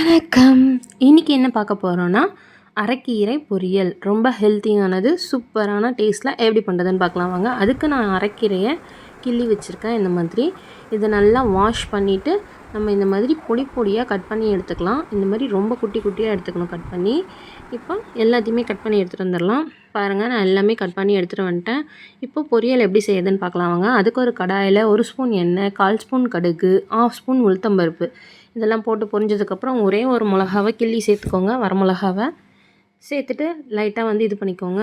வணக்கம். இன்றைக்கி என்ன பார்க்க போகிறோன்னா அரைக்கீரை பொரியல். ரொம்ப ஹெல்த்தியானது, சூப்பரான டேஸ்ட்டில் எப்படி பண்ணுறதுன்னு பார்க்கலாம் வாங்க. அதுக்கு நான் அரைக்கீரையை கிள்ளி வச்சுருக்கேன். இந்த மாதிரி இதை நல்லா வாஷ் பண்ணிவிட்டு நம்ம இந்த மாதிரி பொடி பொடியாக கட் பண்ணி எடுத்துக்கலாம். இந்த மாதிரி ரொம்ப குட்டி குட்டியாக எடுத்துக்கணும் கட் பண்ணி. இப்போ எல்லாத்தையுமே கட் பண்ணி எடுத்துகிட்டு வந்துடலாம். பாருங்கள், நான் எல்லாமே கட் பண்ணி எடுத்துகிட்டு வந்துட்டேன். இப்போ பொரியல் எப்படி செய்யுதுன்னு பார்க்கலாம் வாங்க. அதுக்கு ஒரு கடாயில் 1 ஸ்பூன் எண்ணெய், 1/4 ஸ்பூன் கடுகு, 1/2 ஸ்பூன் உளுத்தம்பருப்பு இதெல்லாம் போட்டு பொரிஞ்சதுக்கப்புறம் ஒரே ஒரு மிளகாவை கிள்ளி சேர்த்துக்கோங்க. வரமிளகாவை சேர்த்துட்டு லைட்டாக இது பண்ணிக்கோங்க.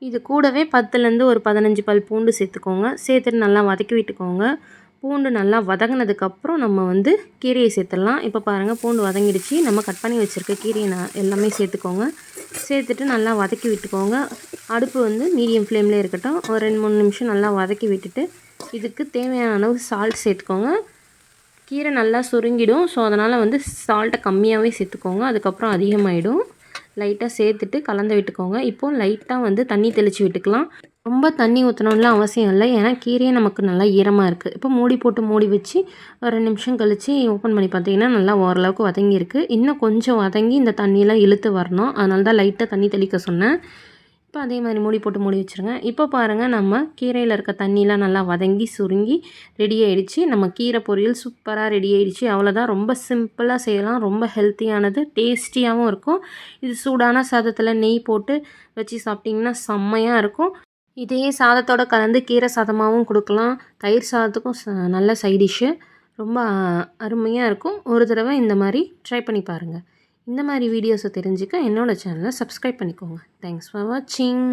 இது கூடவே 10லேருந்து ஒரு 15 பல் பூண்டு சேர்த்துக்கோங்க. சேர்த்துட்டு நல்லா வதக்கி விட்டுக்கோங்க. பூண்டு நல்லா வதங்கினதுக்கப்புறம் நம்ம கீரையை சேர்த்துடலாம். இப்போ பாருங்கள், பூண்டு வதங்கிடுச்சு. நம்ம கட் பண்ணி வச்சுருக்க கீரையை எல்லாமே சேர்த்துக்கோங்க. சேர்த்துட்டு நல்லா வதக்கி விட்டுக்கோங்க. அடுப்பு மீடியம் ஃப்ளேம்லேயே இருக்கட்டும். ஒரு 2-3 நிமிஷம் நல்லா வதக்கி விட்டுட்டு இதுக்கு தேவையான அளவு சால்ட் சேர்த்துக்கோங்க. கீரை நல்லா சுருங்கிடும். ஸோ அதனால் சால்ட்டை கம்மியாகவே சேர்த்துக்கோங்க. அதுக்கப்புறம் அதிகமாகிடும். லைட்டாக சேர்த்துட்டு கலந்து விட்டுக்கோங்க. இப்போது லைட்டாக தண்ணி தெளித்து விட்டுக்கலாம். ரொம்ப தண்ணி ஊற்றணும்லாம் அவசியம் இல்லை, ஏன்னா கீரையே நமக்கு நல்லா ஈரமாக இருக்குது. இப்போ மூடி வச்சு ஒரு 2 நிமிஷம் கழித்து ஓப்பன் பண்ணி பார்த்தீங்கன்னா நல்லா ஓரளவுக்கு வதங்கியிருக்கு. இன்னும் கொஞ்சம் வதங்கி இந்த தண்ணியெலாம் இழுத்து வரணும். அதனால தான் லைட்டாக தண்ணி தெளிக்க சொன்னேன். இப்போ அதே மாதிரி மூடி வச்சுருங்க. இப்போ பாருங்கள், நம்ம கீரையில் இருக்க தண்ணிலாம் நல்லா வதங்கி சுருங்கி ரெடி ஆகிடுச்சு. நம்ம கீரை பொரியல் சூப்பராக ரெடி ஆகிடுச்சு. அவ்வளோதான். ரொம்ப சிம்பிளாக செய்யலாம். ரொம்ப ஹெல்த்தியானது, டேஸ்டியாகவும் இருக்கும். இது சூடான சாதத்தில் நெய் போட்டு வச்சு சாப்பிட்டிங்கன்னா செம்மையாக இருக்கும். இதே சாதத்தோடு கலந்து கீரை சாதமாகவும் கொடுக்கலாம். தயிர் சாதத்துக்கும் நல்ல சைடிஷ்ஷு. ரொம்ப அருமையாக இருக்கும். ஒரு தடவை இந்த மாதிரி ட்ரை பண்ணி பாருங்கள். இந்த மாதிரி வீடியோஸை தெரிஞ்சுக்க என்னோடய சேனலை சப்ஸ்கிரைப் பண்ணிக்கோங்க. தேங்க்ஸ் ஃபார் வாட்சிங்.